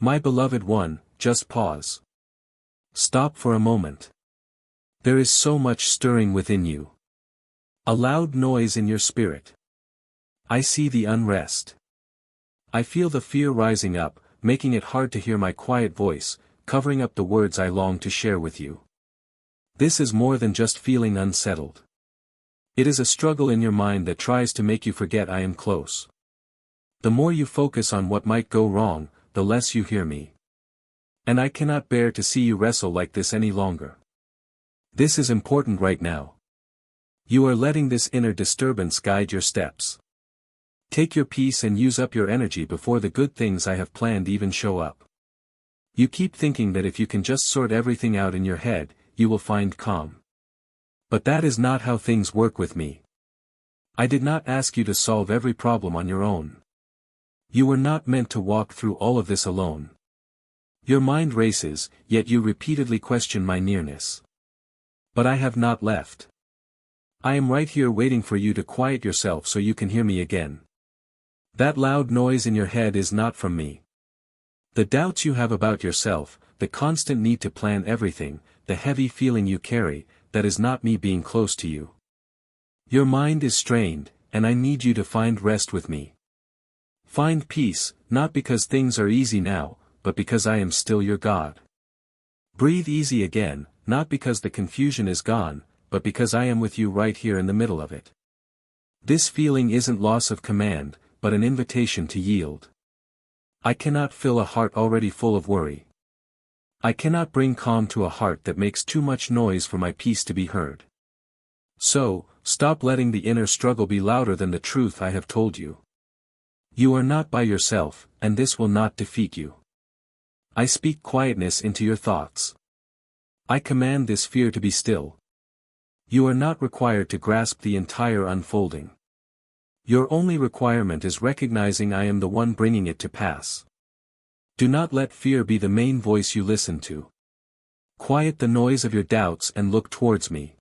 My beloved one, just pause. Stop for a moment. There is so much stirring within you. A loud noise in your spirit. I see the unrest. I feel the fear rising up, making it hard to hear my quiet voice, covering up the words I long to share with you. This is more than just feeling unsettled. It is a struggle in your mind that tries to make you forget I am close. The more you focus on what might go wrong, the less you hear me. And I cannot bear to see you wrestle like this any longer. This is important right now. You are letting this inner disturbance guide your steps. Take your peace and use up your energy before the good things I have planned even show up. You keep thinking that if you can just sort everything out in your head, you will find calm. But that is not how things work with me. I did not ask you to solve every problem on your own. You were not meant to walk through all of this alone. Your mind races, yet you repeatedly question my nearness. But I have not left. I am right here waiting for you to quiet yourself so you can hear me again. That loud noise in your head is not from me. The doubts you have about yourself, the constant need to plan everything, the heavy feeling you carry, that is not me being close to you. Your mind is strained, and I need you to find rest with me. Find peace, not because things are easy now, but because I am still your God. Breathe easy again, not because the confusion is gone, but because I am with you right here in the middle of it. This feeling isn't loss of command, but an invitation to yield. I cannot fill a heart already full of worry. I cannot bring calm to a heart that makes too much noise for my peace to be heard. So, stop letting the inner struggle be louder than the truth I have told you. You are not by yourself, and this will not defeat you. I speak quietness into your thoughts. I command this fear to be still. You are not required to grasp the entire unfolding. Your only requirement is recognizing I am the one bringing it to pass. Do not let fear be the main voice you listen to. Quiet the noise of your doubts and look towards me.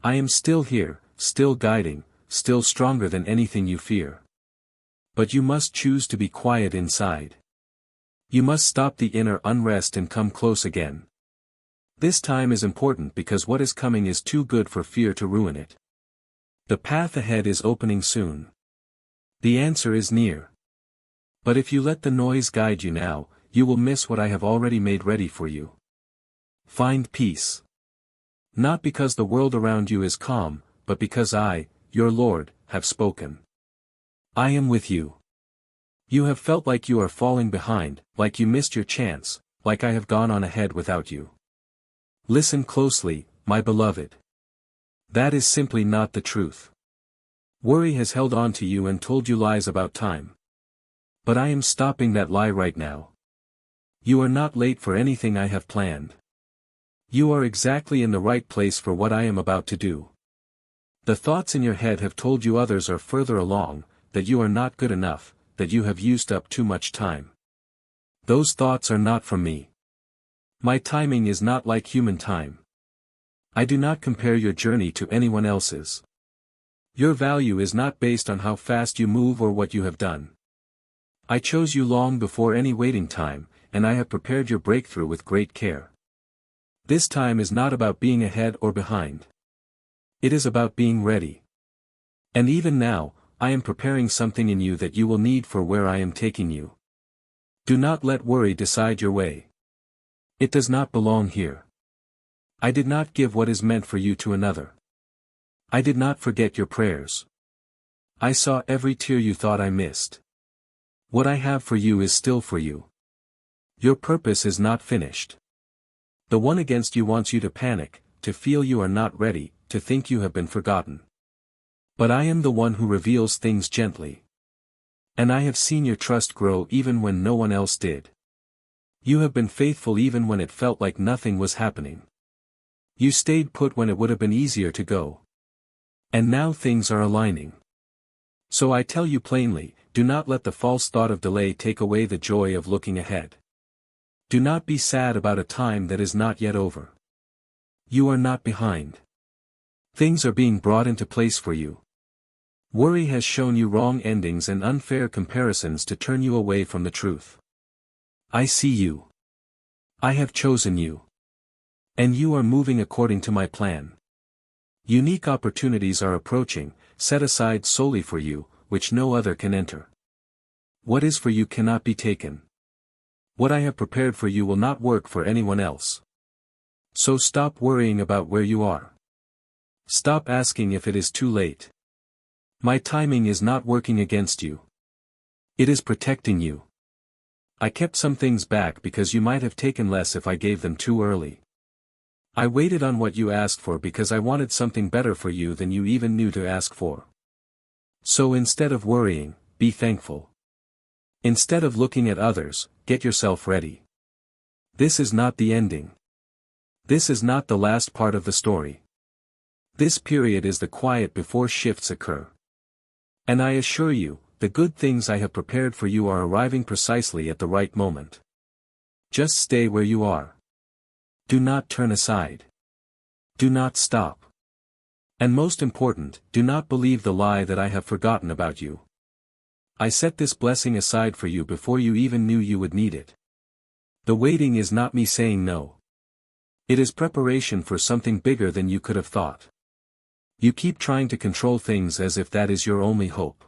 I am still here, still guiding, still stronger than anything you fear. But you must choose to be quiet inside. You must stop the inner unrest and come close again. This time is important because what is coming is too good for fear to ruin it. The path ahead is opening soon. The answer is near. But if you let the noise guide you now, you will miss what I have already made ready for you. Find peace. Not because the world around you is calm, but because I, your Lord, have spoken. I am with you. You have felt like you are falling behind, like you missed your chance, like I have gone on ahead without you. Listen closely, my beloved. That is simply not the truth. Worry has held on to you and told you lies about time. But I am stopping that lie right now. You are not late for anything I have planned. You are exactly in the right place for what I am about to do. The thoughts in your head have told you others are further along, that you are not good enough, that you have used up too much time. Those thoughts are not from me. My timing is not like human time. I do not compare your journey to anyone else's. Your value is not based on how fast you move or what you have done. I chose you long before any waiting time, and I have prepared your breakthrough with great care. This time is not about being ahead or behind. It is about being ready. And even now, I am preparing something in you that you will need for where I am taking you. Do not let worry decide your way. It does not belong here. I did not give what is meant for you to another. I did not forget your prayers. I saw every tear you thought I missed. What I have for you is still for you. Your purpose is not finished. The one against you wants you to panic, to feel you are not ready, to think you have been forgotten. But I am the one who reveals things gently. And I have seen your trust grow even when no one else did. You have been faithful even when it felt like nothing was happening. You stayed put when it would have been easier to go. And now things are aligning. So I tell you plainly, do not let the false thought of delay take away the joy of looking ahead. Do not be sad about a time that is not yet over. You are not behind. Things are being brought into place for you. Worry has shown you wrong endings and unfair comparisons to turn you away from the truth. I see you. I have chosen you. And you are moving according to my plan. Unique opportunities are approaching, set aside solely for you, which no other can enter. What is for you cannot be taken. What I have prepared for you will not work for anyone else. So stop worrying about where you are. Stop asking if it is too late. My timing is not working against you. It is protecting you. I kept some things back because you might have taken less if I gave them too early. I waited on what you asked for because I wanted something better for you than you even knew to ask for. So instead of worrying, be thankful. Instead of looking at others, get yourself ready. This is not the ending. This is not the last part of the story. This period is the quiet before shifts occur. And I assure you, the good things I have prepared for you are arriving precisely at the right moment. Just stay where you are. Do not turn aside. Do not stop. And most important, do not believe the lie that I have forgotten about you. I set this blessing aside for you before you even knew you would need it. The waiting is not me saying no. It is preparation for something bigger than you could have thought. You keep trying to control things as if that is your only hope.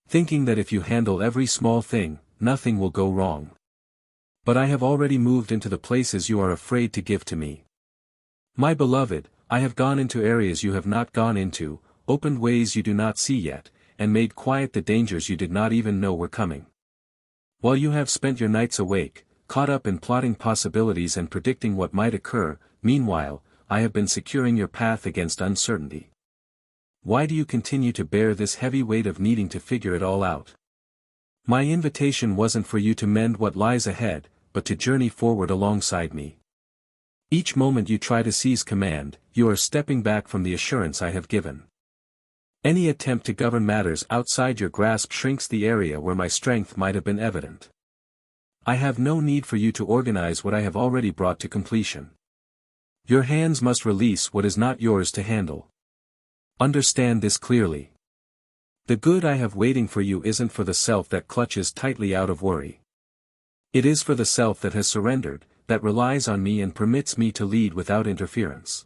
Thinking that if you handle every small thing, nothing will go wrong. But I have already moved into the places you are afraid to give to me. My beloved, I have gone into areas you have not gone into, opened ways you do not see yet, and made quiet the dangers you did not even know were coming. While you have spent your nights awake, caught up in plotting possibilities and predicting what might occur, meanwhile, I have been securing your path against uncertainty. Why do you continue to bear this heavy weight of needing to figure it all out? My invitation wasn't for you to mend what lies ahead, but to journey forward alongside me. Each moment you try to seize command, you are stepping back from the assurance I have given. Any attempt to govern matters outside your grasp shrinks the area where my strength might have been evident. I have no need for you to organize what I have already brought to completion. Your hands must release what is not yours to handle. Understand this clearly. The good I have waiting for you isn't for the self that clutches tightly out of worry. It is for the self that has surrendered, that relies on me and permits me to lead without interference.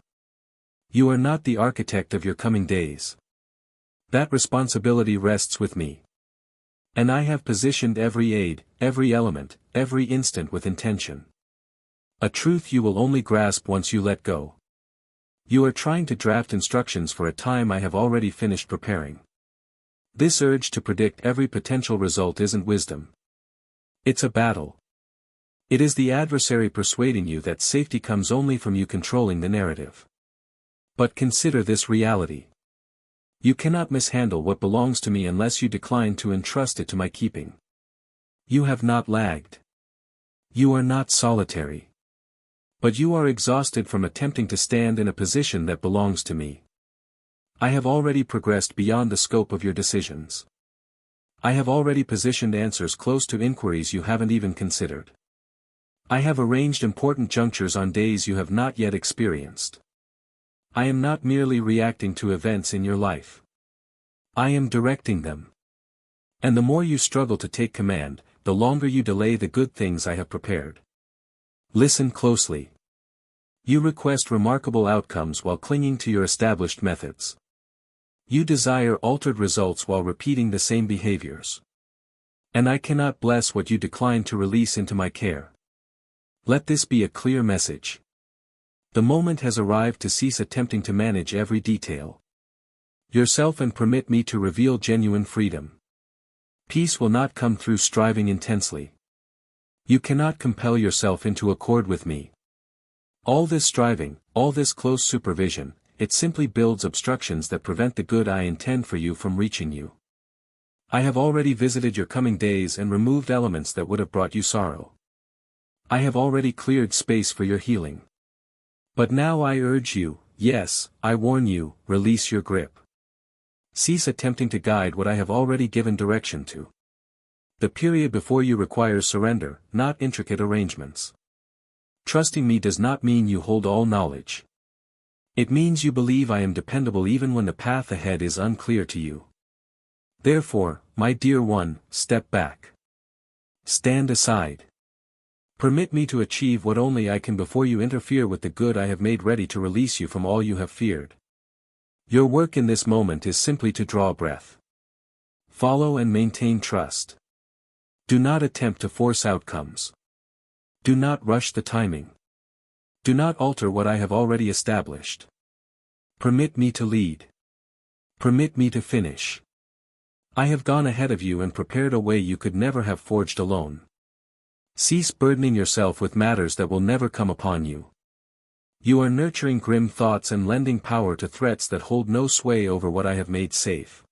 You are not the architect of your coming days. That responsibility rests with me. And I have positioned every aid, every element, every instant with intention. A truth you will only grasp once you let go. You are trying to draft instructions for a time I have already finished preparing. This urge to predict every potential result isn't wisdom. It's a battle. It is the adversary persuading you that safety comes only from you controlling the narrative. But consider this reality. You cannot mishandle what belongs to me unless you decline to entrust it to my keeping. You have not lagged. You are not solitary. But you are exhausted from attempting to stand in a position that belongs to me. I have already progressed beyond the scope of your decisions. I have already positioned answers close to inquiries you haven't even considered. I have arranged important junctures on days you have not yet experienced. I am not merely reacting to events in your life. I am directing them. And the more you struggle to take command, the longer you delay the good things I have prepared. Listen closely. You request remarkable outcomes while clinging to your established methods. You desire altered results while repeating the same behaviors. And I cannot bless what you decline to release into my care. Let this be a clear message. The moment has arrived to cease attempting to manage every detail. Yourself and permit me to reveal genuine freedom. Peace will not come through striving intensely. You cannot compel yourself into accord with me. All this striving, all this close supervision, it simply builds obstructions that prevent the good I intend for you from reaching you. I have already visited your coming days and removed elements that would have brought you sorrow. I have already cleared space for your healing. But now I urge you, yes, I warn you, release your grip. Cease attempting to guide what I have already given direction to. The period before you requires surrender, not intricate arrangements. Trusting me does not mean you hold all knowledge. It means you believe I am dependable even when the path ahead is unclear to you. Therefore, my dear one, step back. Stand aside. Permit me to achieve what only I can before you interfere with the good I have made ready to release you from all you have feared. Your work in this moment is simply to draw breath. Follow and maintain trust. Do not attempt to force outcomes. Do not rush the timing. Do not alter what I have already established. Permit me to lead. Permit me to finish. I have gone ahead of you and prepared a way you could never have forged alone. Cease burdening yourself with matters that will never come upon you. You are nurturing grim thoughts and lending power to threats that hold no sway over what I have made safe.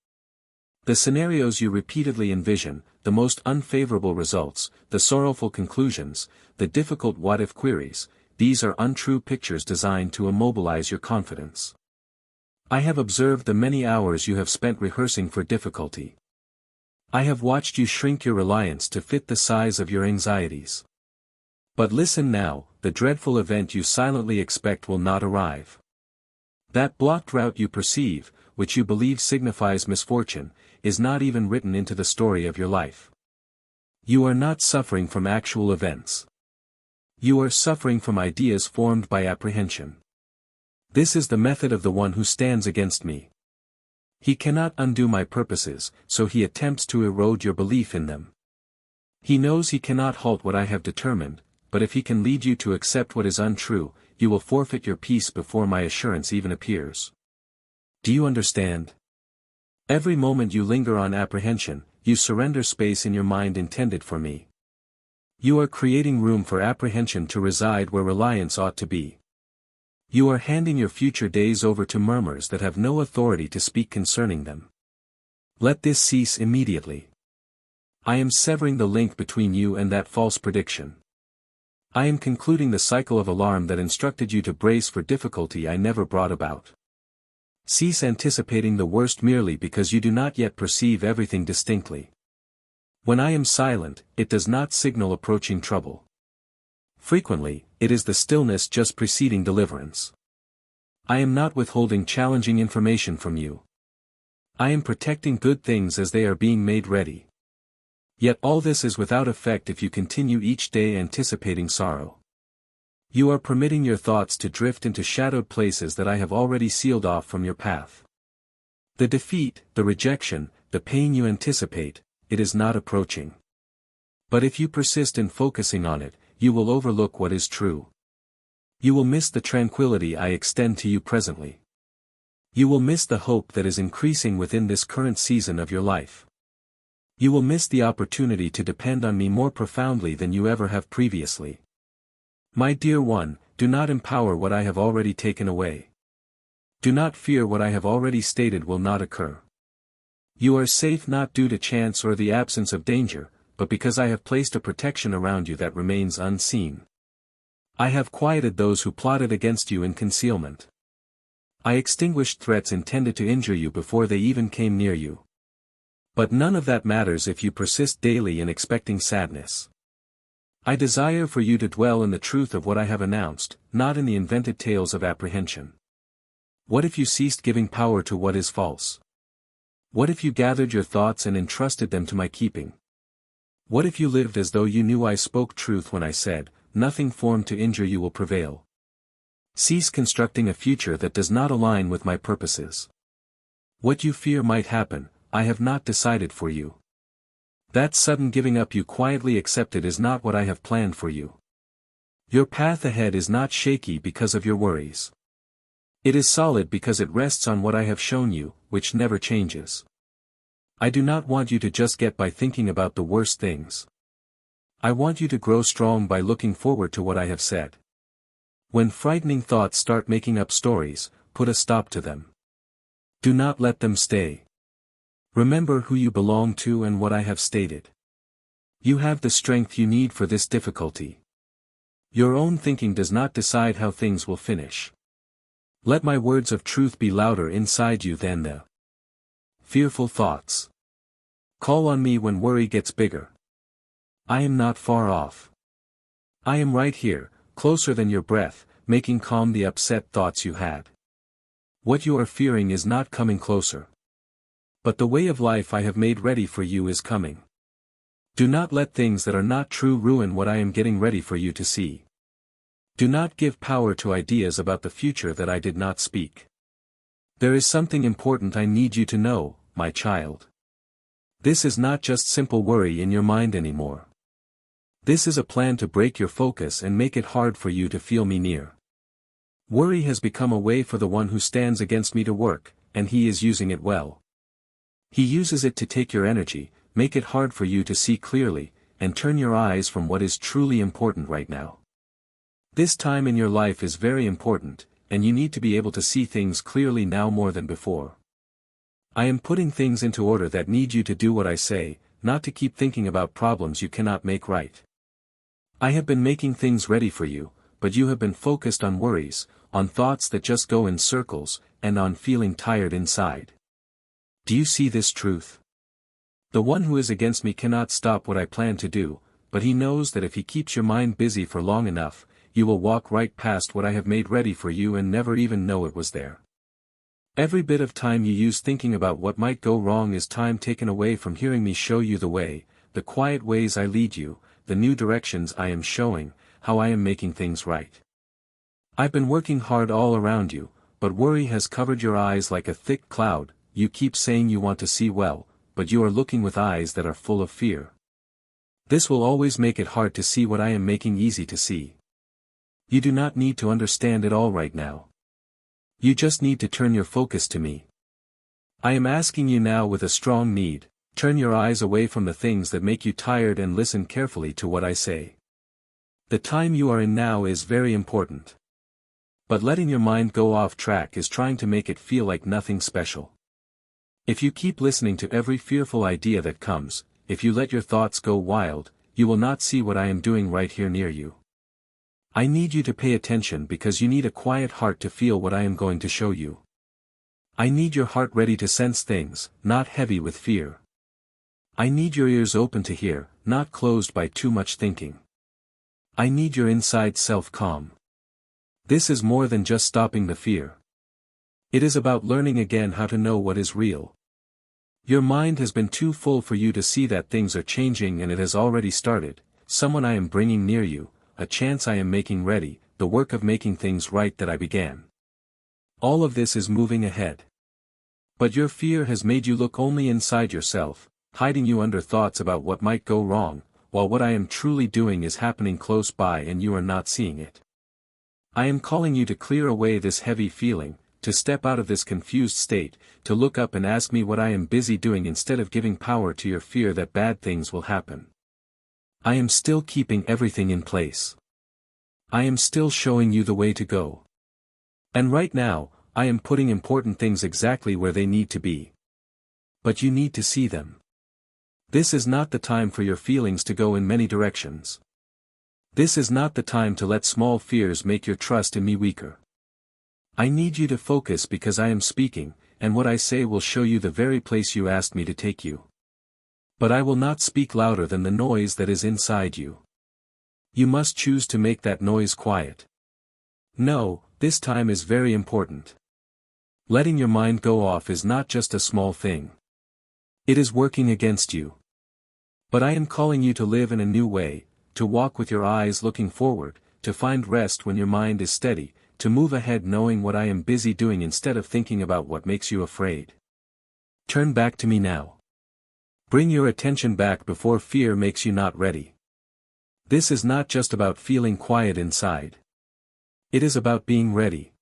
The scenarios you repeatedly envision, the most unfavorable results, the sorrowful conclusions, the difficult what-if queries, these are untrue pictures designed to immobilize your confidence. I have observed the many hours you have spent rehearsing for difficulty. I have watched you shrink your reliance to fit the size of your anxieties. But listen now, the dreadful event you silently expect will not arrive. That blocked route you perceive, which you believe signifies misfortune, is not even written into the story of your life. You are not suffering from actual events. You are suffering from ideas formed by apprehension. This is the method of the one who stands against me. He cannot undo my purposes, so he attempts to erode your belief in them. He knows he cannot halt what I have determined, but if he can lead you to accept what is untrue, you will forfeit your peace before my assurance even appears. Do you understand? Every moment you linger on apprehension, you surrender space in your mind intended for me. You are creating room for apprehension to reside where reliance ought to be. You are handing your future days over to murmurs that have no authority to speak concerning them. Let this cease immediately. I am severing the link between you and that false prediction. I am concluding the cycle of alarm that instructed you to brace for difficulty I never brought about. Cease anticipating the worst merely because you do not yet perceive everything distinctly. When I am silent, it does not signal approaching trouble. Frequently, it is the stillness just preceding deliverance. I am not withholding challenging information from you. I am protecting good things as they are being made ready. Yet all this is without effect if you continue each day anticipating sorrow. You are permitting your thoughts to drift into shadowed places that I have already sealed off from your path. The defeat, the rejection, the pain you anticipate, it is not approaching. But if you persist in focusing on it, you will overlook what is true. You will miss the tranquility I extend to you presently. You will miss the hope that is increasing within this current season of your life. You will miss the opportunity to depend on me more profoundly than you ever have previously. My dear one, do not empower what I have already taken away. Do not fear what I have already stated will not occur. You are safe not due to chance or the absence of danger, but because I have placed a protection around you that remains unseen. I have quieted those who plotted against you in concealment. I extinguished threats intended to injure you before they even came near you. But none of that matters if you persist daily in expecting sadness. I desire for you to dwell in the truth of what I have announced, not in the invented tales of apprehension. What if you ceased giving power to what is false? What if you gathered your thoughts and entrusted them to my keeping? What if you lived as though you knew I spoke truth when I said, nothing formed to injure you will prevail? Cease constructing a future that does not align with my purposes. What you fear might happen, I have not decided for you. That sudden giving up you quietly accepted is not what I have planned for you. Your path ahead is not shaky because of your worries. It is solid because it rests on what I have shown you, which never changes. I do not want you to just get by thinking about the worst things. I want you to grow strong by looking forward to what I have said. When frightening thoughts start making up stories, put a stop to them. Do not let them stay. Remember who you belong to and what I have stated. You have the strength you need for this difficulty. Your own thinking does not decide how things will finish. Let my words of truth be louder inside you than the fearful thoughts. Call on me when worry gets bigger. I am not far off. I am right here, closer than your breath, making calm the upset thoughts you had. What you are fearing is not coming closer. But the way of life I have made ready for you is coming. Do not let things that are not true ruin what I am getting ready for you to see. Do not give power to ideas about the future that I did not speak. There is something important I need you to know, my child. This is not just simple worry in your mind anymore. This is a plan to break your focus and make it hard for you to feel me near. Worry has become a way for the one who stands against me to work, and he is using it well. He uses it to take your energy, make it hard for you to see clearly, and turn your eyes from what is truly important right now. This time in your life is very important, and you need to be able to see things clearly now more than before. I am putting things into order that need you to do what I say, not to keep thinking about problems you cannot make right. I have been making things ready for you, but you have been focused on worries, on thoughts that just go in circles, and on feeling tired inside. Do you see this truth? The one who is against me cannot stop what I plan to do, but he knows that if he keeps your mind busy for long enough, you will walk right past what I have made ready for you and never even know it was there. Every bit of time you use thinking about what might go wrong is time taken away from hearing me show you the way, the quiet ways I lead you, the new directions I am showing, how I am making things right. I've been working hard all around you, but worry has covered your eyes like a thick cloud. You keep saying you want to see well, but you are looking with eyes that are full of fear. This will always make it hard to see what I am making easy to see. You do not need to understand it all right now. You just need to turn your focus to me. I am asking you now with a strong need, turn your eyes away from the things that make you tired and listen carefully to what I say. The time you are in now is very important. But letting your mind go off track is trying to make it feel like nothing special. If you keep listening to every fearful idea that comes, if you let your thoughts go wild, you will not see what I am doing right here near you. I need you to pay attention because you need a quiet heart to feel what I am going to show you. I need your heart ready to sense things, not heavy with fear. I need your ears open to hear, not closed by too much thinking. I need your inside self calm. This is more than just stopping the fear. It is about learning again how to know what is real. Your mind has been too full for you to see that things are changing, and it has already started. Someone I am bringing near you, a chance I am making ready, the work of making things right that I began. All of this is moving ahead. But your fear has made you look only inside yourself, hiding you under thoughts about what might go wrong, while what I am truly doing is happening close by and you are not seeing it. I am calling you to clear away this heavy feeling, to step out of this confused state, to look up and ask me what I am busy doing instead of giving power to your fear that bad things will happen. I am still keeping everything in place. I am still showing you the way to go. And right now, I am putting important things exactly where they need to be. But you need to see them. This is not the time for your feelings to go in many directions. This is not the time to let small fears make your trust in me weaker. I need you to focus because I am speaking, and what I say will show you the very place you asked me to take you. But I will not speak louder than the noise that is inside you. You must choose to make that noise quiet. No, this time is very important. Letting your mind go off is not just a small thing. It is working against you. But I am calling you to live in a new way, to walk with your eyes looking forward, to find rest when your mind is steady, to move ahead knowing what I am busy doing instead of thinking about what makes you afraid. Turn back to me now. Bring your attention back before fear makes you not ready. This is not just about feeling quiet inside. It is about being ready.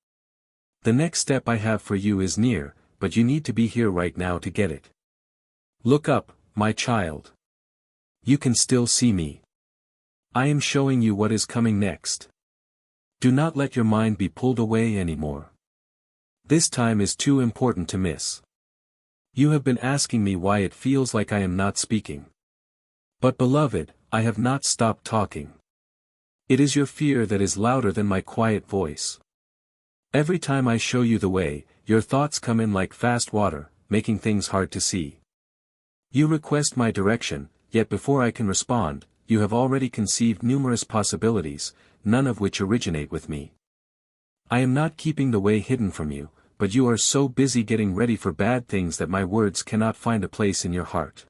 The next step I have for you is near, but you need to be here right now to get it. Look up, my child. You can still see me. I am showing you what is coming next. Do not let your mind be pulled away anymore. This time is too important to miss. You have been asking me why it feels like I am not speaking. But beloved, I have not stopped talking. It is your fear that is louder than my quiet voice. Every time I show you the way, your thoughts come in like fast water, making things hard to see. You request my direction, yet before I can respond, you have already conceived numerous possibilities, none of which originate with me. I am not keeping the way hidden from you, but you are so busy getting ready for bad things that my words cannot find a place in your heart.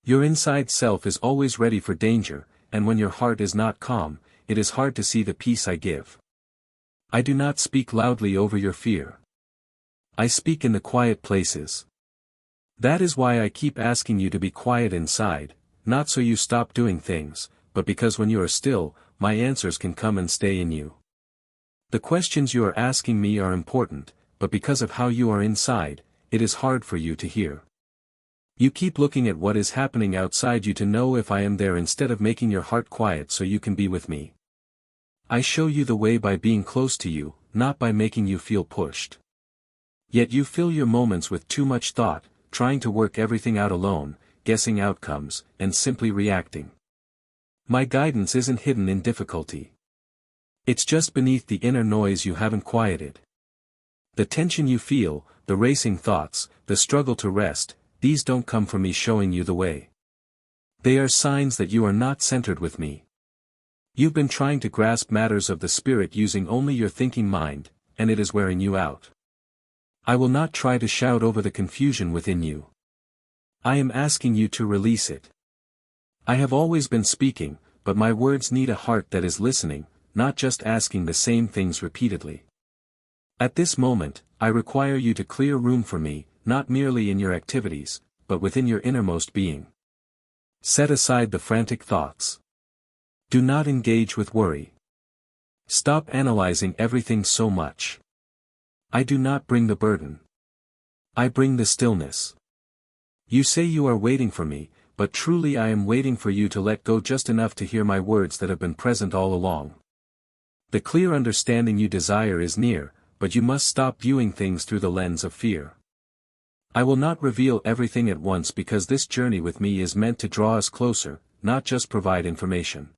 Your inside self is always ready for danger, and when your heart is not calm, it is hard to see the peace I give. I do not speak loudly over your fear. I speak in the quiet places. That is why I keep asking you to be quiet inside, not so you stop doing things, but because when you are still, my answers can come and stay in you. The questions you are asking me are important, but because of how you are inside, it is hard for you to hear. You keep looking at what is happening outside you to know if I am there instead of making your heart quiet so you can be with me. I show you the way by being close to you, not by making you feel pushed. Yet you fill your moments with too much thought, trying to work everything out alone, guessing outcomes, and simply reacting. My guidance isn't hidden in difficulty. It's just beneath the inner noise you haven't quieted. The tension you feel, the racing thoughts, the struggle to rest, these don't come from me showing you the way. They are signs that you are not centered with me. You've been trying to grasp matters of the spirit using only your thinking mind, and it is wearing you out. I will not try to shout over the confusion within you. I am asking you to release it. I have always been speaking, but my words need a heart that is listening, not just asking the same things repeatedly. At this moment, I require you to clear room for me, not merely in your activities, but within your innermost being. Set aside the frantic thoughts. Do not engage with worry. Stop analyzing everything so much. I do not bring the burden. I bring the stillness. You say you are waiting for me, but truly I am waiting for you to let go just enough to hear my words that have been present all along. The clear understanding you desire is near, but you must stop viewing things through the lens of fear. I will not reveal everything at once because this journey with me is meant to draw us closer, not just provide information.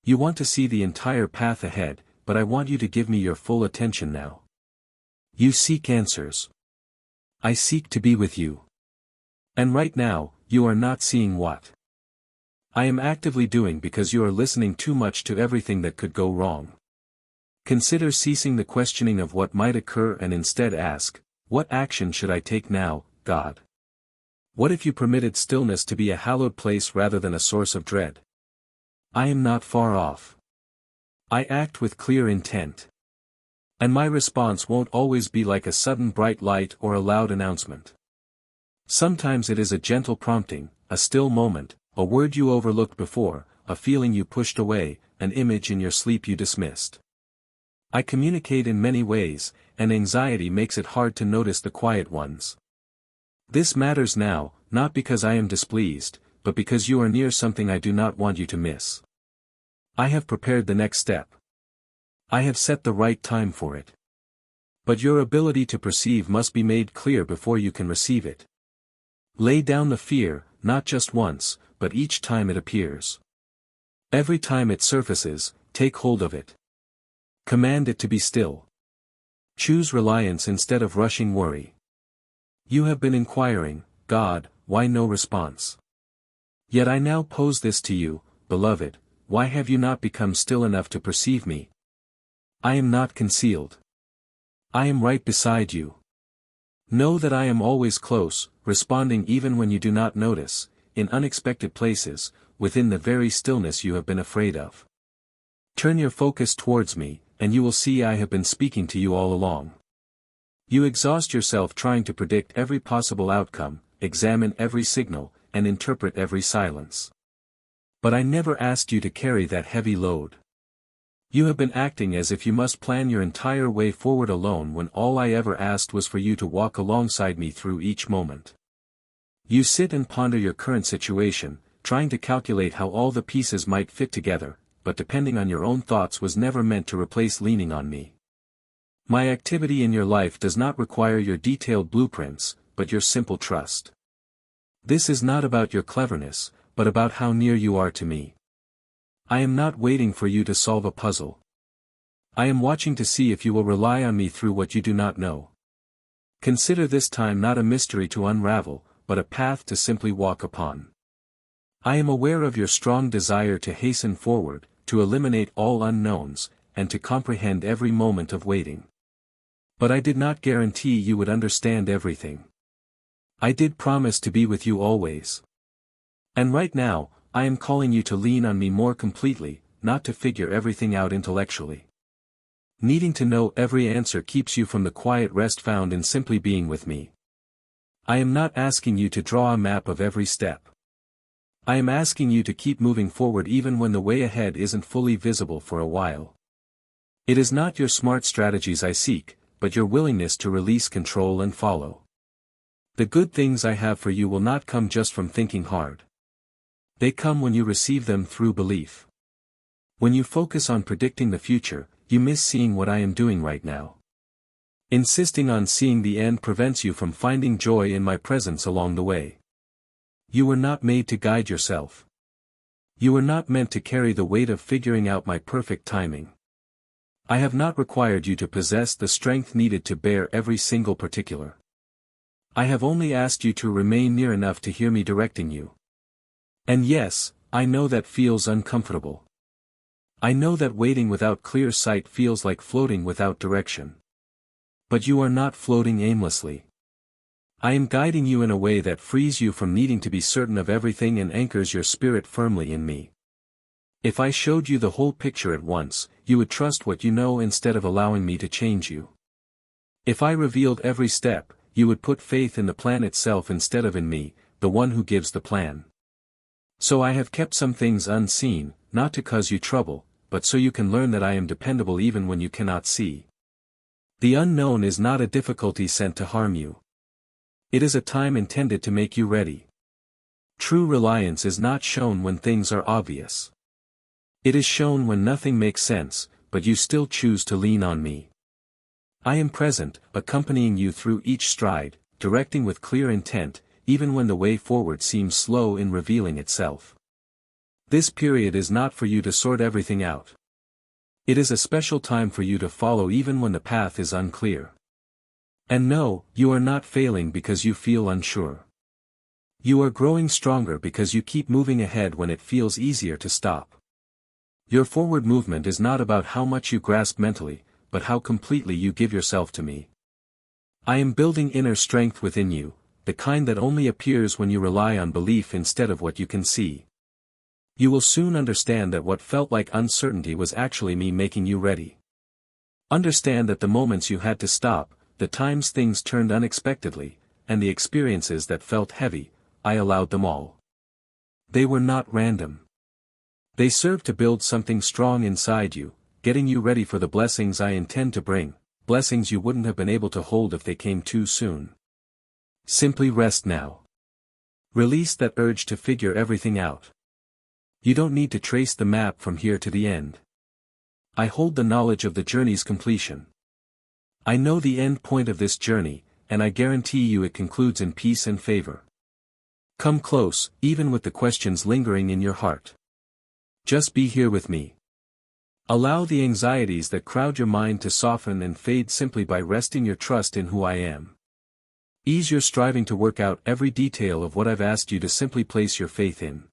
You want to see the entire path ahead, but I want you to give me your full attention now. You seek answers. I seek to be with you. And right now, you are not seeing what I am actively doing because you are listening too much to everything that could go wrong. Consider ceasing the questioning of what might occur and instead ask, what action should I take now, God? What if you permitted stillness to be a hallowed place rather than a source of dread? I am not far off. I act with clear intent. And my response won't always be like a sudden bright light or a loud announcement. Sometimes it is a gentle prompting, a still moment, a word you overlooked before, a feeling you pushed away, an image in your sleep you dismissed. I communicate in many ways, and anxiety makes it hard to notice the quiet ones. This matters now, not because I am displeased, but because you are near something I do not want you to miss. I have prepared the next step. I have set the right time for it. But your ability to perceive must be made clear before you can receive it. Lay down the fear, not just once, but each time it appears. Every time it surfaces, take hold of it. Command it to be still. Choose reliance instead of rushing worry. You have been inquiring, God, why no response? Yet I now pose this to you, beloved, why have you not become still enough to perceive me? I am not concealed. I am right beside you. Know that I am always close, responding even when you do not notice, in unexpected places, within the very stillness you have been afraid of. Turn your focus towards me, and you will see I have been speaking to you all along. You exhaust yourself trying to predict every possible outcome, examine every signal, and interpret every silence. But I never asked you to carry that heavy load. You have been acting as if you must plan your entire way forward alone when all I ever asked was for you to walk alongside me through each moment. You sit and ponder your current situation, trying to calculate how all the pieces might fit together, but depending on your own thoughts was never meant to replace leaning on me. My activity in your life does not require your detailed blueprints, but your simple trust. This is not about your cleverness, but about how near you are to me. I am not waiting for you to solve a puzzle. I am watching to see if you will rely on me through what you do not know. Consider this time not a mystery to unravel, but a path to simply walk upon. I am aware of your strong desire to hasten forward, to eliminate all unknowns, and to comprehend every moment of waiting. But I did not guarantee you would understand everything. I did promise to be with you always. And right now, I am calling you to lean on me more completely, not to figure everything out intellectually. Needing to know every answer keeps you from the quiet rest found in simply being with me. I am not asking you to draw a map of every step. I am asking you to keep moving forward even when the way ahead isn't fully visible for a while. It is not your smart strategies I seek, but your willingness to release control and follow. The good things I have for you will not come just from thinking hard. They come when you receive them through belief. When you focus on predicting the future, you miss seeing what I am doing right now. Insisting on seeing the end prevents you from finding joy in my presence along the way. You were not made to guide yourself. You were not meant to carry the weight of figuring out my perfect timing. I have not required you to possess the strength needed to bear every single particular. I have only asked you to remain near enough to hear me directing you. And yes, I know that feels uncomfortable. I know that waiting without clear sight feels like floating without direction. But you are not floating aimlessly. I am guiding you in a way that frees you from needing to be certain of everything and anchors your spirit firmly in me. If I showed you the whole picture at once, you would trust what you know instead of allowing me to change you. If I revealed every step, you would put faith in the plan itself instead of in me, the one who gives the plan. So I have kept some things unseen, not to cause you trouble, but so you can learn that I am dependable even when you cannot see. The unknown is not a difficulty sent to harm you. It is a time intended to make you ready. True reliance is not shown when things are obvious. It is shown when nothing makes sense, but you still choose to lean on me. I am present, accompanying you through each stride, directing with clear intent, even when the way forward seems slow in revealing itself. This period is not for you to sort everything out. It is a special time for you to follow even when the path is unclear. And no, you are not failing because you feel unsure. You are growing stronger because you keep moving ahead when it feels easier to stop. Your forward movement is not about how much you grasp mentally, but how completely you give yourself to me. I am building inner strength within you, the kind that only appears when you rely on belief instead of what you can see. You will soon understand that what felt like uncertainty was actually me making you ready. Understand that the moments you had to stop, the times things turned unexpectedly, and the experiences that felt heavy, I allowed them all. They were not random. They served to build something strong inside you, getting you ready for the blessings I intend to bring, blessings you wouldn't have been able to hold if they came too soon. Simply rest now. Release that urge to figure everything out. You don't need to trace the map from here to the end. I hold the knowledge of the journey's completion. I know the end point of this journey, and I guarantee you it concludes in peace and favor. Come close, even with the questions lingering in your heart. Just be here with me. Allow the anxieties that crowd your mind to soften and fade simply by resting your trust in who I am. Ease your striving to work out every detail of what I've asked you to simply place your faith in.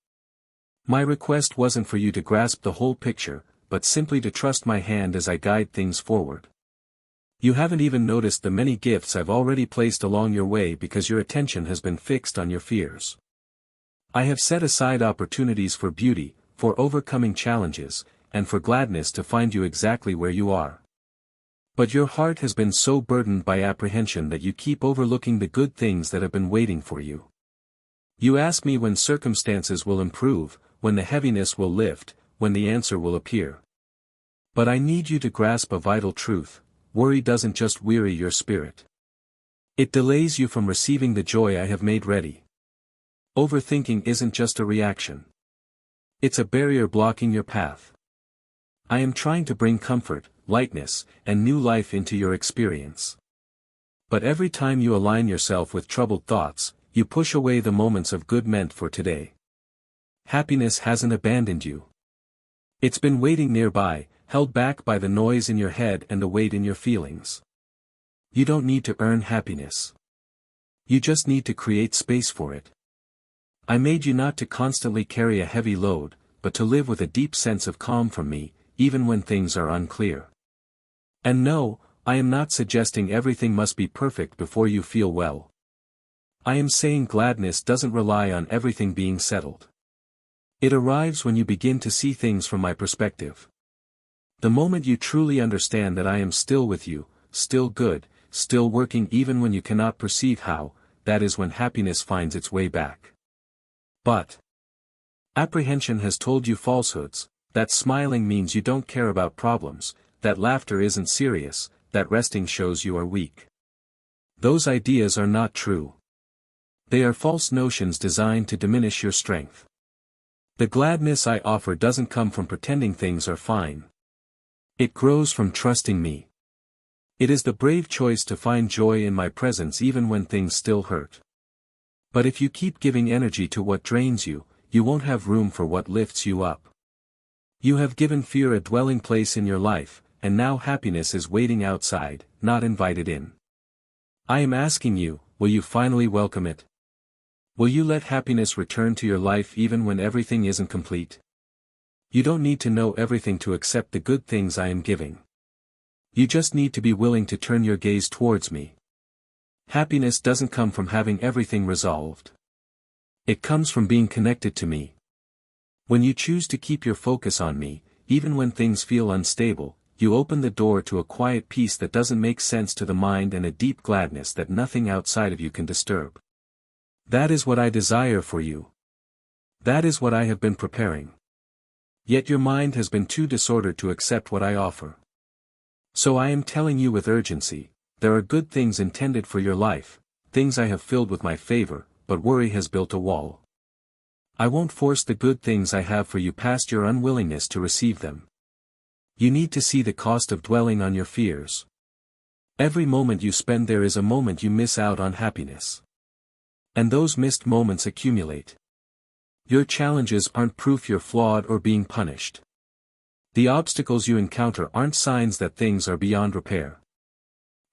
My request wasn't for you to grasp the whole picture, but simply to trust my hand as I guide things forward. You haven't even noticed the many gifts I've already placed along your way because your attention has been fixed on your fears. I have set aside opportunities for beauty, for overcoming challenges, and for gladness to find you exactly where you are. But your heart has been so burdened by apprehension that you keep overlooking the good things that have been waiting for you. You ask me when circumstances will improve, when the heaviness will lift, when the answer will appear. But I need you to grasp a vital truth: worry doesn't just weary your spirit. It delays you from receiving the joy I have made ready. Overthinking isn't just a reaction. It's a barrier blocking your path. I am trying to bring comfort, lightness, and new life into your experience. But every time you align yourself with troubled thoughts, you push away the moments of good meant for today. Happiness hasn't abandoned you. It's been waiting nearby, held back by the noise in your head and the weight in your feelings. You don't need to earn happiness. You just need to create space for it. I made you not to constantly carry a heavy load, but to live with a deep sense of calm from me, even when things are unclear. And no, I am not suggesting everything must be perfect before you feel well. I am saying gladness doesn't rely on everything being settled. It arrives when you begin to see things from my perspective. The moment you truly understand that I am still with you, still good, still working even when you cannot perceive how, that is when happiness finds its way back. But apprehension has told you falsehoods, that smiling means you don't care about problems, that laughter isn't serious, that resting shows you are weak. Those ideas are not true. They are false notions designed to diminish your strength. The gladness I offer doesn't come from pretending things are fine. It grows from trusting me. It is the brave choice to find joy in my presence even when things still hurt. But if you keep giving energy to what drains you, you won't have room for what lifts you up. You have given fear a dwelling place in your life, and now happiness is waiting outside, not invited in. I am asking you, will you finally welcome it? Will you let happiness return to your life even when everything isn't complete? You don't need to know everything to accept the good things I am giving. You just need to be willing to turn your gaze towards me. Happiness doesn't come from having everything resolved. It comes from being connected to me. When you choose to keep your focus on me, even when things feel unstable, you open the door to a quiet peace that doesn't make sense to the mind and a deep gladness that nothing outside of you can disturb. That is what I desire for you. That is what I have been preparing. Yet your mind has been too disordered to accept what I offer. So I am telling you with urgency, there are good things intended for your life, things I have filled with my favor, but worry has built a wall. I won't force the good things I have for you past your unwillingness to receive them. You need to see the cost of dwelling on your fears. Every moment you spend there is a moment you miss out on happiness. And those missed moments accumulate. Your challenges aren't proof you're flawed or being punished. The obstacles you encounter aren't signs that things are beyond repair.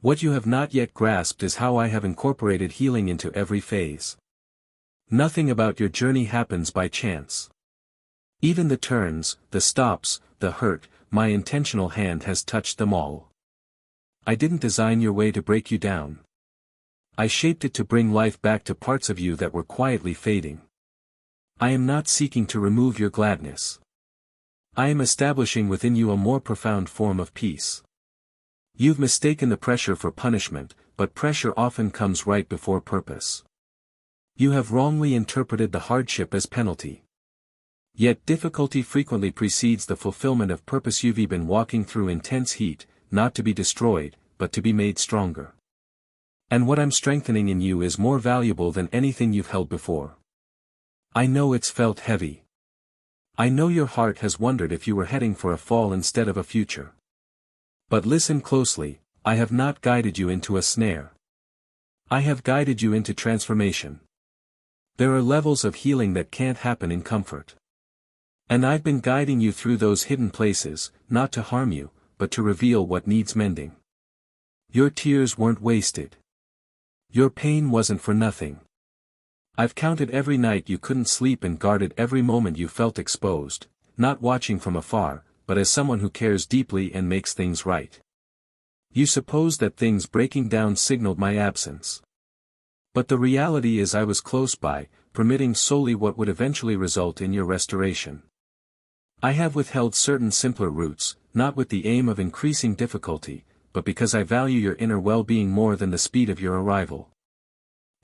What you have not yet grasped is how I have incorporated healing into every phase. Nothing about your journey happens by chance. Even the turns, the stops, the hurt, my intentional hand has touched them all. I didn't design your way to break you down. I shaped it to bring life back to parts of you that were quietly fading. I am not seeking to remove your gladness. I am establishing within you a more profound form of peace. You've mistaken the pressure for punishment, but pressure often comes right before purpose. You have wrongly interpreted the hardship as penalty. Yet difficulty frequently precedes the fulfillment of purpose. You've been walking through intense heat, not to be destroyed, but to be made stronger. And what I'm strengthening in you is more valuable than anything you've held before. I know it's felt heavy. I know your heart has wondered if you were heading for a fall instead of a future. But listen closely, I have not guided you into a snare. I have guided you into transformation. There are levels of healing that can't happen in comfort. And I've been guiding you through those hidden places, not to harm you, but to reveal what needs mending. Your tears weren't wasted. Your pain wasn't for nothing. I've counted every night you couldn't sleep and guarded every moment you felt exposed, not watching from afar, but as someone who cares deeply and makes things right. You supposed that things breaking down signaled my absence. But the reality is I was close by, permitting solely what would eventually result in your restoration. I have withheld certain simpler routes, not with the aim of increasing difficulty, but because I value your inner well-being more than the speed of your arrival.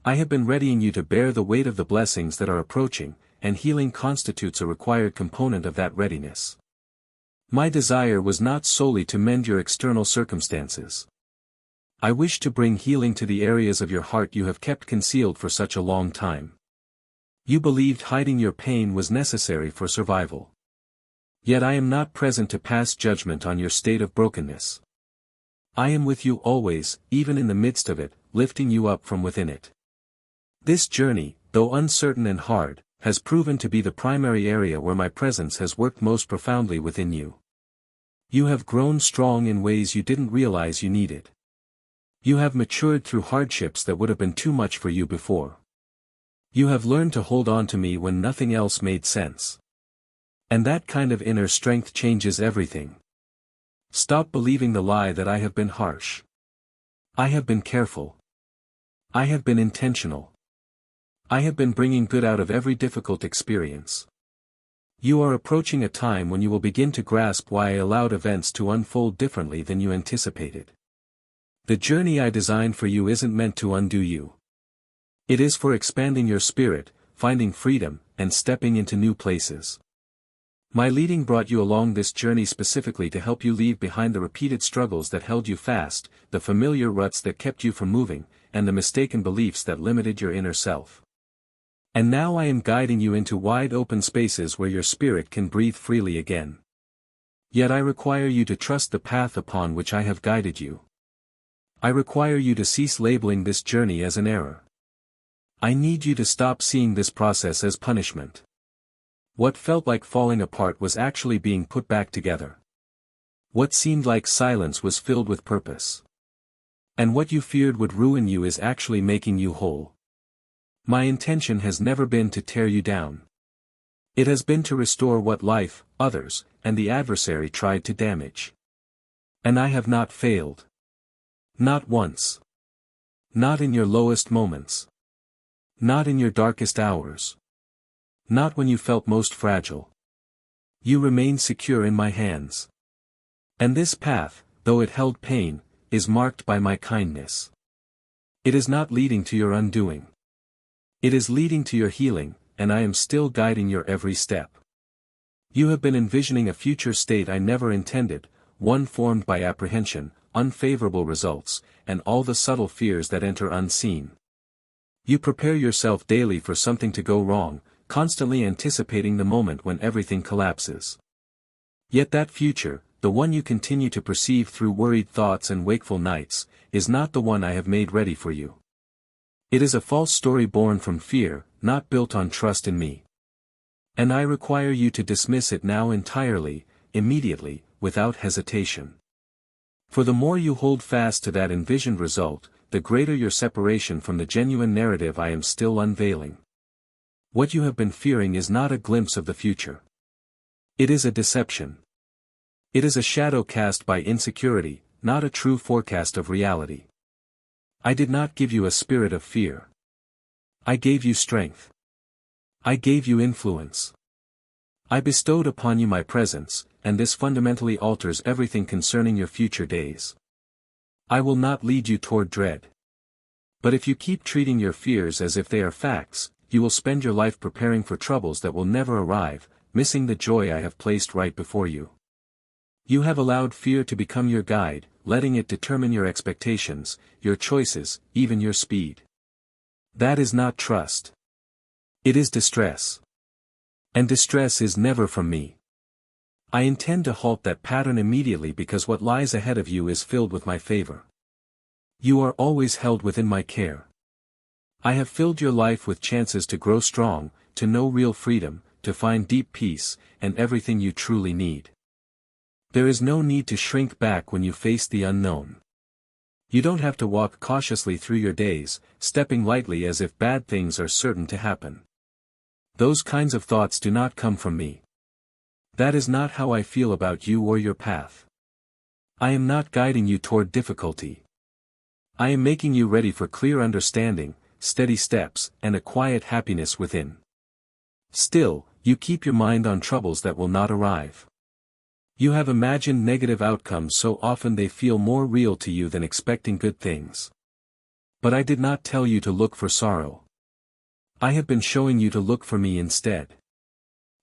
I have been readying you to bear the weight of the blessings that are approaching, and healing constitutes a required component of that readiness. My desire was not solely to mend your external circumstances. I wish to bring healing to the areas of your heart you have kept concealed for such a long time. You believed hiding your pain was necessary for survival. Yet I am not present to pass judgment on your state of brokenness. I am with you always, even in the midst of it, lifting you up from within it. This journey, though uncertain and hard, has proven to be the primary area where my presence has worked most profoundly within you. You have grown strong in ways you didn't realize you needed. You have matured through hardships that would have been too much for you before. You have learned to hold on to me when nothing else made sense. And that kind of inner strength changes everything. Stop believing the lie that I have been harsh. I have been careful. I have been intentional. I have been bringing good out of every difficult experience. You are approaching a time when you will begin to grasp why I allowed events to unfold differently than you anticipated. The journey I designed for you isn't meant to undo you. It is for expanding your spirit, finding freedom, and stepping into new places. My leading brought you along this journey specifically to help you leave behind the repeated struggles that held you fast, the familiar ruts that kept you from moving, and the mistaken beliefs that limited your inner self. And now I am guiding you into wide open spaces where your spirit can breathe freely again. Yet I require you to trust the path upon which I have guided you. I require you to cease labeling this journey as an error. I need you to stop seeing this process as punishment. What felt like falling apart was actually being put back together. What seemed like silence was filled with purpose. And what you feared would ruin you is actually making you whole. My intention has never been to tear you down. It has been to restore what life, others, and the adversary tried to damage. And I have not failed. Not once. Not in your lowest moments. Not in your darkest hours. Not when you felt most fragile. You remain secure in my hands. And this path, though it held pain, is marked by my kindness. It is not leading to your undoing. It is leading to your healing, and I am still guiding your every step. You have been envisioning a future state I never intended, one formed by apprehension, unfavorable results, and all the subtle fears that enter unseen. You prepare yourself daily for something to go wrong, constantly anticipating the moment when everything collapses. Yet that future, the one you continue to perceive through worried thoughts and wakeful nights, is not the one I have made ready for you. It is a false story born from fear, not built on trust in me. And I require you to dismiss it now entirely, immediately, without hesitation. For the more you hold fast to that envisioned result, the greater your separation from the genuine narrative I am still unveiling. What you have been fearing is not a glimpse of the future. It is a deception. It is a shadow cast by insecurity, not a true forecast of reality. I did not give you a spirit of fear. I gave you strength. I gave you influence. I bestowed upon you my presence, and this fundamentally alters everything concerning your future days. I will not lead you toward dread. But if you keep treating your fears as if they are facts, you will spend your life preparing for troubles that will never arrive, missing the joy I have placed right before you. You have allowed fear to become your guide, letting it determine your expectations, your choices, even your speed. That is not trust. It is distress. And distress is never from me. I intend to halt that pattern immediately because what lies ahead of you is filled with my favor. You are always held within my care. I have filled your life with chances to grow strong, to know real freedom, to find deep peace, and everything you truly need. There is no need to shrink back when you face the unknown. You don't have to walk cautiously through your days, stepping lightly as if bad things are certain to happen. Those kinds of thoughts do not come from me. That is not how I feel about you or your path. I am not guiding you toward difficulty. I am making you ready for clear understanding, steady steps, and a quiet happiness within. Still, you keep your mind on troubles that will not arrive. You have imagined negative outcomes so often they feel more real to you than expecting good things. But I did not tell you to look for sorrow. I have been showing you to look for me instead.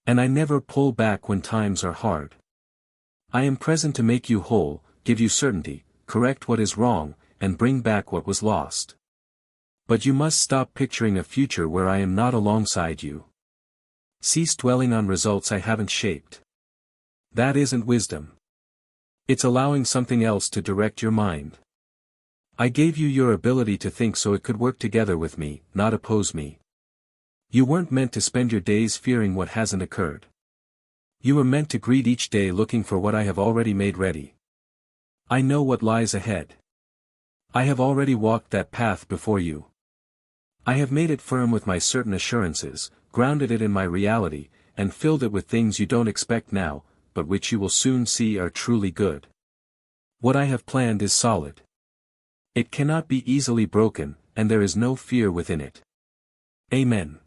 And I never pull back when times are hard. I am present to make you whole, give you certainty, correct what is wrong, and bring back what was lost. But you must stop picturing a future where I am not alongside you. Cease dwelling on results I haven't shaped. That isn't wisdom. It's allowing something else to direct your mind. I gave you your ability to think so it could work together with me, not oppose me. You weren't meant to spend your days fearing what hasn't occurred. You were meant to greet each day looking for what I have already made ready. I know what lies ahead. I have already walked that path before you. I have made it firm with my certain assurances, grounded it in my reality, and filled it with things you don't expect now, but which you will soon see are truly good. What I have planned is solid. It cannot be easily broken, and there is no fear within it. Amen.